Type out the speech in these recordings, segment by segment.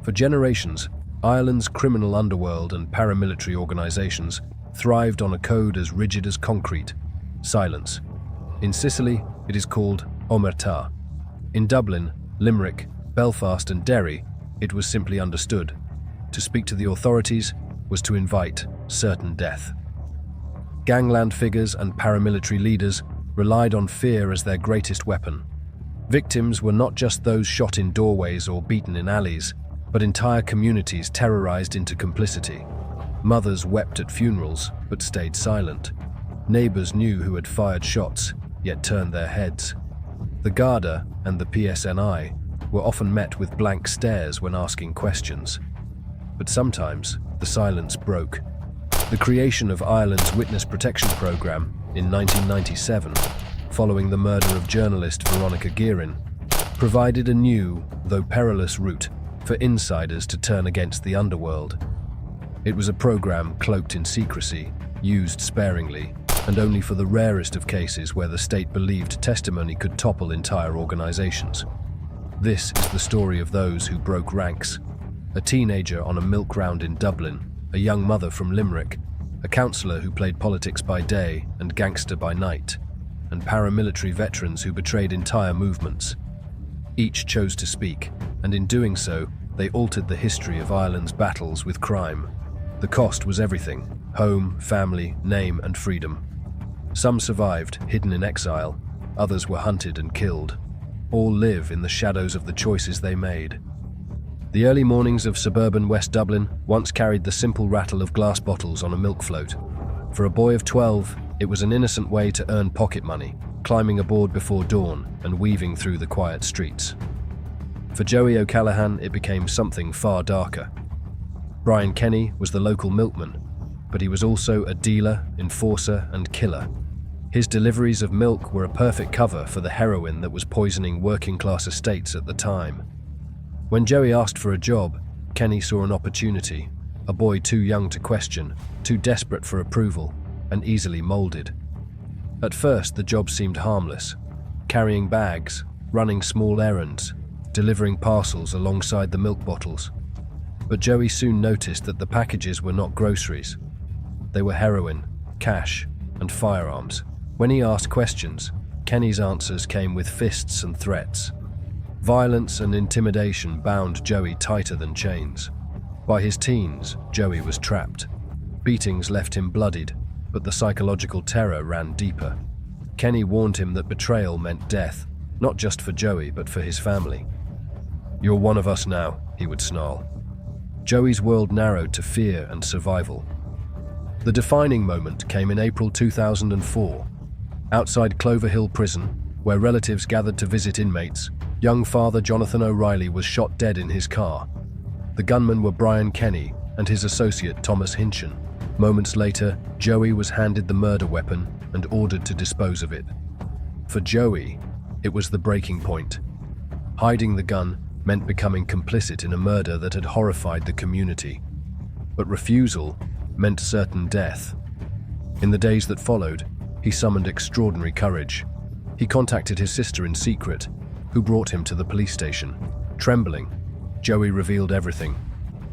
For generations, Ireland's criminal underworld and paramilitary organisations thrived on a code as rigid as concrete: silence. In Sicily, it is called omertà. In Dublin, Limerick, Belfast and Derry, it was simply understood. To speak to the authorities was to invite certain death. Gangland figures and paramilitary leaders relied on fear as their greatest weapon. Victims were not just those shot in doorways or beaten in alleys, but entire communities terrorized into complicity. Mothers wept at funerals, but stayed silent. Neighbors knew who had fired shots, yet turned their heads. The Garda and the PSNI were often met with blank stares when asking questions. But sometimes, the silence broke. The creation of Ireland's Witness Protection Programme in 1997, following the murder of journalist Veronica Guerin, provided a new, though perilous route for insiders to turn against the underworld. It was a program cloaked in secrecy, used sparingly, and only for the rarest of cases where the state believed testimony could topple entire organizations. This is the story of those who broke ranks: a teenager on a milk round in Dublin, a young mother from Limerick, a councillor who played politics by day and gangster by night, and paramilitary veterans who betrayed entire movements. Each chose to speak, and in doing so, they altered the history of Ireland's battles with crime. The cost was everything: home, family, name, and freedom. Some survived, hidden in exile. Others were hunted and killed. All live in the shadows of the choices they made. The early mornings of suburban West Dublin once carried the simple rattle of glass bottles on a milk float. For a boy of 12, it was an innocent way to earn pocket money, climbing aboard before dawn and weaving through the quiet streets. For Joey O'Callaghan, it became something far darker. Brian Kenny was the local milkman, but he was also a dealer, enforcer, and killer. His deliveries of milk were a perfect cover for the heroin that was poisoning working-class estates at the time. When Joey asked for a job, Kenny saw an opportunity: a boy too young to question, too desperate for approval, and easily molded. At first, the job seemed harmless: carrying bags, running small errands, delivering parcels alongside the milk bottles. But Joey soon noticed that the packages were not groceries. They were heroin, cash, and firearms. When he asked questions, Kenny's answers came with fists and threats. Violence and intimidation bound Joey tighter than chains. By his teens, Joey was trapped. Beatings left him bloodied, but the psychological terror ran deeper. Kenny warned him that betrayal meant death, not just for Joey, but for his family. "You're one of us now," he would snarl. Joey's world narrowed to fear and survival. The defining moment came in April 2004. Outside Clover Hill Prison, where relatives gathered to visit inmates, young father Jonathan O'Reilly was shot dead in his car. The gunmen were Brian Kenny and his associate Thomas Hinchin. Moments later, Joey was handed the murder weapon and ordered to dispose of it. For Joey, it was the breaking point. Hiding the gun meant becoming complicit in a murder that had horrified the community. But refusal meant certain death. In the days that followed, he summoned extraordinary courage. He contacted his sister in secret, who brought him to the police station. Trembling, Joey revealed everything: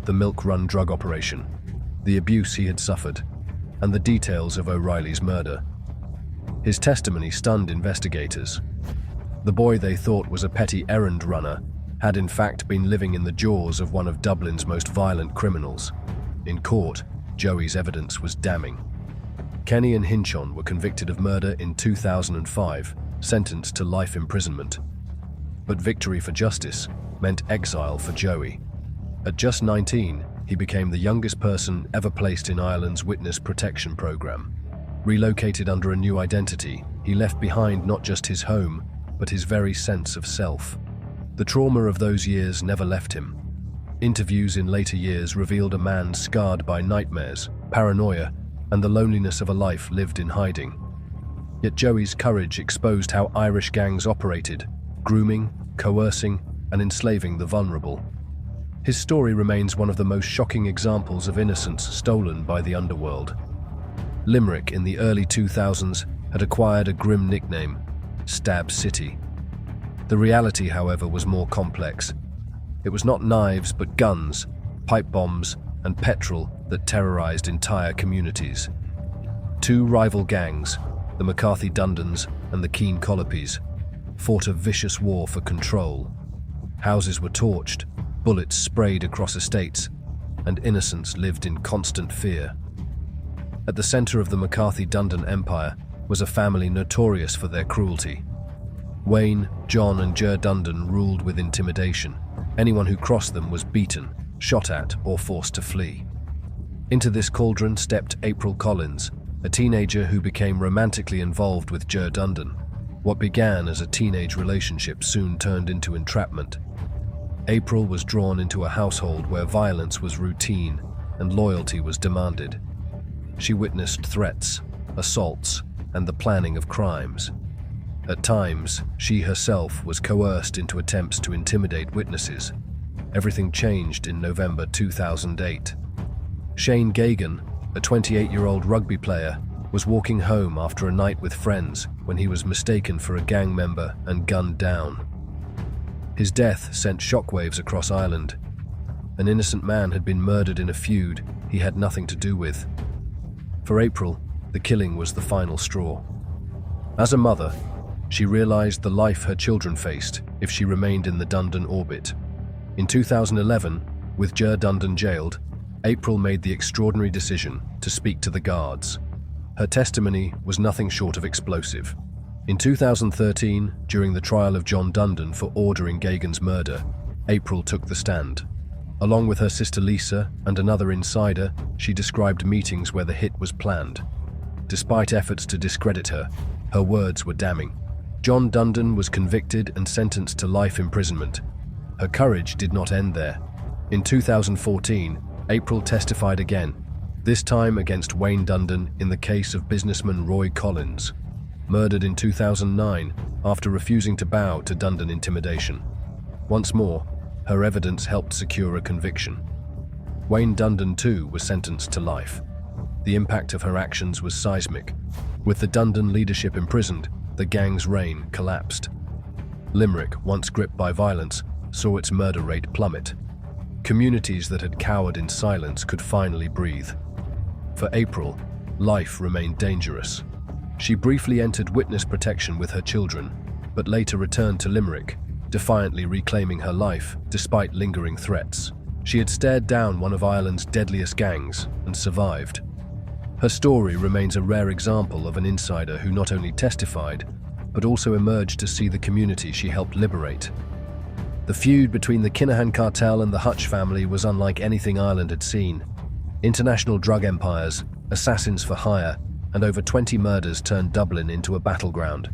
the milk-run drug operation, the abuse he had suffered, and the details of O'Reilly's murder. His testimony stunned investigators. The boy they thought was a petty errand runner had in fact been living in the jaws of one of Dublin's most violent criminals. In court, Joey's evidence was damning. Kenny and Hinchon were convicted of murder in 2005, sentenced to life imprisonment. But victory for justice meant exile for Joey. At just 19, he became the youngest person ever placed in Ireland's Witness Protection Programme. Relocated under a new identity, he left behind not just his home, but his very sense of self. The trauma of those years never left him. Interviews in later years revealed a man scarred by nightmares, paranoia, and the loneliness of a life lived in hiding. Yet Joey's courage exposed how Irish gangs operated, grooming, coercing, and enslaving the vulnerable. His story remains one of the most shocking examples of innocence stolen by the underworld. Limerick in the early 2000s had acquired a grim nickname: Stab City. The reality, however, was more complex. It was not knives but guns, pipe bombs, and petrol that terrorized entire communities. Two rival gangs, the McCarthy Dundons and the Keen Colopes, fought a vicious war for control. Houses were torched, bullets sprayed across estates, and innocents lived in constant fear. At the center of the McCarthy-Dundon empire was a family notorious for their cruelty. Wayne, John, and Ger Dundon ruled with intimidation. Anyone who crossed them was beaten, shot at, or forced to flee. Into this cauldron stepped April Collins, a teenager who became romantically involved with Ger Dundon. What began as a teenage relationship soon turned into entrapment. April was drawn into a household where violence was routine and loyalty was demanded. She witnessed threats, assaults, and the planning of crimes. At times, she herself was coerced into attempts to intimidate witnesses. Everything changed in November 2008. Shane Gagan, a 28-year-old rugby player, was walking home after a night with friends when he was mistaken for a gang member and gunned down. His death sent shockwaves across Ireland. An innocent man had been murdered in a feud he had nothing to do with. For April, the killing was the final straw. As a mother, she realized the life her children faced if she remained in the Dundon orbit. In 2011, with Ger Dundon jailed, April made the extraordinary decision to speak to the guards. Her testimony was nothing short of explosive. In 2013, during the trial of John Dundon for ordering Gagan's murder, April took the stand. Along with her sister Lisa and another insider, she described meetings where the hit was planned. Despite efforts to discredit her, her words were damning. John Dundon was convicted and sentenced to life imprisonment. Her courage did not end there. In 2014, April testified again, this time against Wayne Dundon in the case of businessman Roy Collins, murdered in 2009 after refusing to bow to Dundon intimidation. Once more, her evidence helped secure a conviction. Wayne Dundon too was sentenced to life. The impact of her actions was seismic. With the Dundon leadership imprisoned, the gang's reign collapsed. Limerick, once gripped by violence, saw its murder rate plummet. Communities that had cowered in silence could finally breathe. For April, life remained dangerous. She briefly entered witness protection with her children, but later returned to Limerick, defiantly reclaiming her life despite lingering threats. She had stared down one of Ireland's deadliest gangs and survived. Her story remains a rare example of an insider who not only testified, but also emerged to see the community she helped liberate. The feud between the Kinahan cartel and the Hutch family was unlike anything Ireland had seen. International drug empires, assassins for hire, and over 20 murders turned Dublin into a battleground.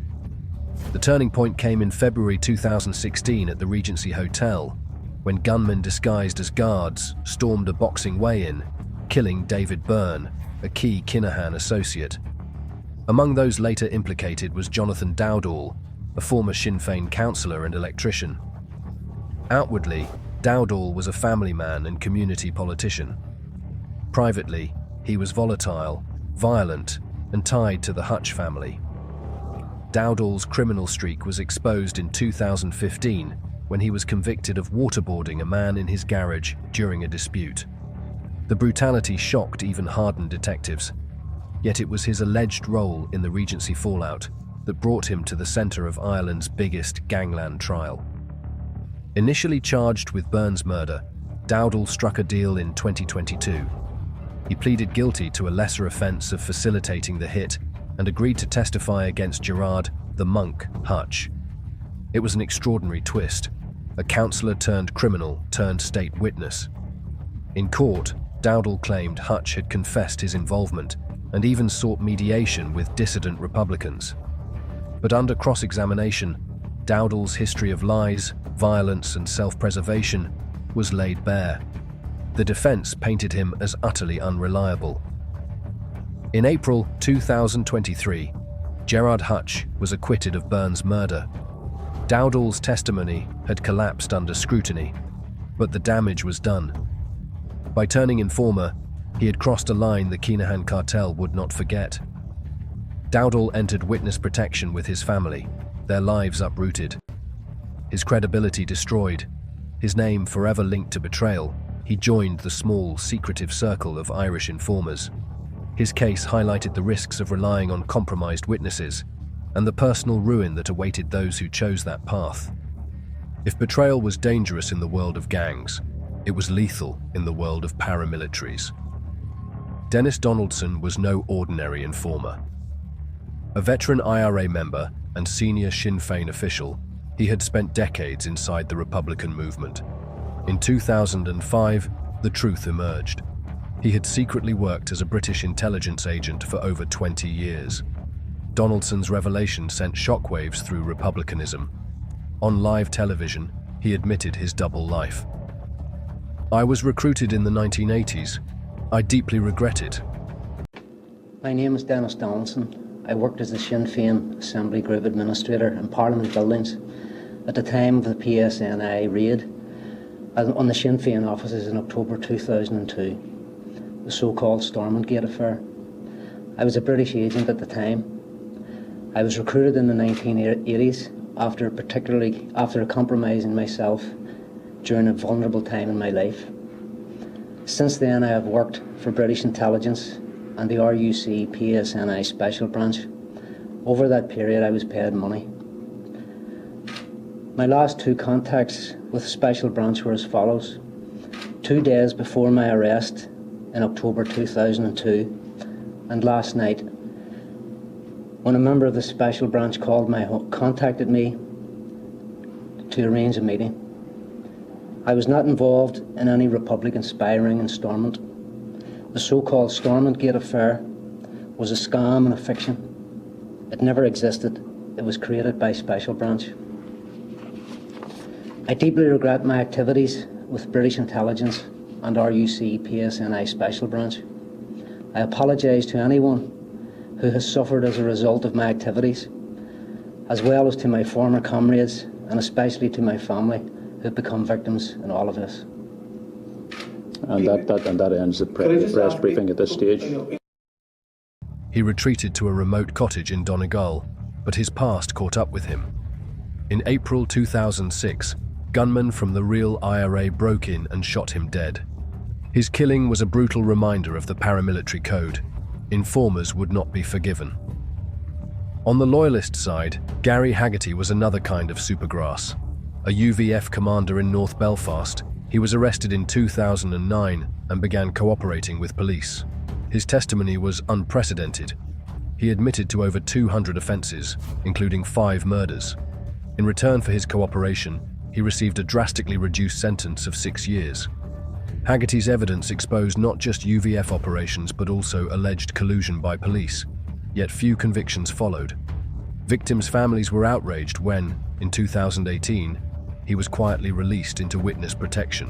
The turning point came in February 2016 at the Regency Hotel, when gunmen disguised as guards stormed a boxing weigh-in, killing David Byrne, a key Kinahan associate. Among those later implicated was Jonathan Dowdall, a former Sinn Féin councillor and electrician. Outwardly, Dowdall was a family man and community politician. Privately, he was volatile, violent, and tied to the Hutch family. Dowdall's criminal streak was exposed in 2015 when he was convicted of waterboarding a man in his garage during a dispute. The brutality shocked even hardened detectives, yet it was his alleged role in the Regency fallout that brought him to the centre of Ireland's biggest gangland trial. Initially charged with Byrne's murder, Dowdall struck a deal in 2022. He pleaded guilty to a lesser offence of facilitating the hit and agreed to testify against Gerard "the Monk" Hutch. It was an extraordinary twist, a councillor turned criminal turned state witness. In court, Dowdall claimed Hutch had confessed his involvement and even sought mediation with dissident Republicans. But under cross-examination, Dowdall's history of lies, violence, and self-preservation was laid bare. The defense painted him as utterly unreliable. In April 2023, Gerard Hutch was acquitted of Byrne's murder. Dowdall's testimony had collapsed under scrutiny, but the damage was done. By turning informer, he had crossed a line the Kinahan cartel would not forget. Dowdall entered witness protection with his family, their lives uprooted. His credibility destroyed, his name forever linked to betrayal, he joined the small, secretive circle of Irish informers. His case highlighted the risks of relying on compromised witnesses and the personal ruin that awaited those who chose that path. If betrayal was dangerous in the world of gangs, it was lethal in the world of paramilitaries. Dennis Donaldson was no ordinary informer. A veteran IRA member and senior Sinn Féin official, he had spent decades inside the Republican movement. In 2005, the truth emerged. He had secretly worked as a British intelligence agent for over 20 years. Donaldson's revelation sent shockwaves through Republicanism. On live television, he admitted his double life. "I was recruited in the 1980s. I deeply regret it." My name is Dennis Donaldson. I worked as the Sinn Féin Assembly Group Administrator in Parliament buildings at the time of the PSNI raid on the Sinn Féin offices in October 2002, the so-called Stormont affair. I was a British agent at the time. I was recruited in the 1980s after compromising myself during a vulnerable time in my life. Since then, I have worked for British intelligence and the RUC PSNI Special Branch. Over that period, I was paid money. My last two contacts with Special Branch were as follows. 2 days before my arrest in October 2002, and last night, when a member of the Special Branch contacted me to arrange a meeting. I was not involved in any Republican spy ring in Stormont. The so-called Stormont Gate affair was a scam and a fiction. It never existed. It was created by Special Branch. I deeply regret my activities with British intelligence and RUC PSNI Special Branch. I apologise to anyone who has suffered as a result of my activities, as well as to my former comrades and especially to my family who have become victims in all of this. And that ends the press briefing at this stage. He retreated to a remote cottage in Donegal, but his past caught up with him. In April 2006, gunmen from the real IRA broke in and shot him dead. His killing was a brutal reminder of the paramilitary code. Informers would not be forgiven. On the loyalist side, Gary Haggarty was another kind of supergrass. A UVF commander in North Belfast, he was arrested in 2009 and began cooperating with police. His testimony was unprecedented. He admitted to over 200 offences, including 5 murders. In return for his cooperation, he received a drastically reduced sentence of 6 years. Haggarty's evidence exposed not just UVF operations but also alleged collusion by police, yet few convictions followed. Victims' families were outraged when, in 2018, he was quietly released into witness protection.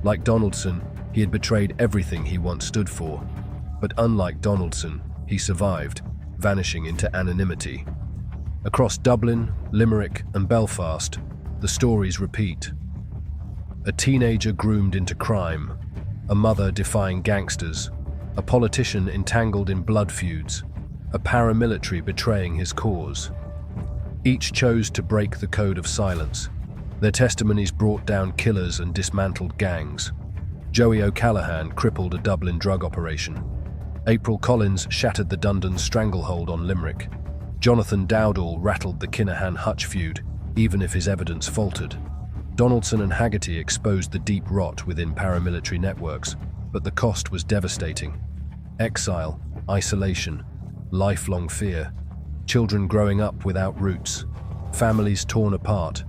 Like Donaldson, he had betrayed everything he once stood for. But unlike Donaldson, he survived, vanishing into anonymity. Across Dublin, Limerick, and Belfast, the stories repeat. A teenager groomed into crime, a mother defying gangsters, a politician entangled in blood feuds, a paramilitary betraying his cause. Each chose to break the code of silence. Their testimonies brought down killers and dismantled gangs. Joey O'Callaghan crippled a Dublin drug operation. April Collins shattered the Dundon stranglehold on Limerick. Jonathan Dowdall rattled the Kinahan-Hutch feud, even if his evidence faltered. Donaldson and Haggarty exposed the deep rot within paramilitary networks, but the cost was devastating. Exile, isolation, lifelong fear, children growing up without roots, families torn apart,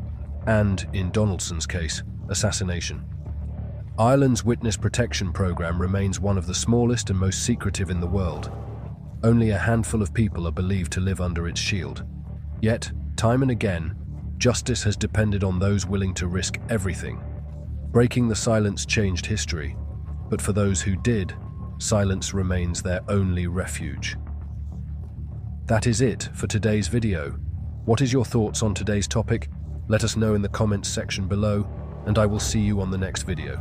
and, in Donaldson's case, assassination. Ireland's witness protection program remains one of the smallest and most secretive in the world. Only a handful of people are believed to live under its shield. Yet, time and again, justice has depended on those willing to risk everything. Breaking the silence changed history, but for those who did, silence remains their only refuge. That is it for today's video. What is your thoughts on today's topic? Let us know in the comments section below, and I will see you on the next video.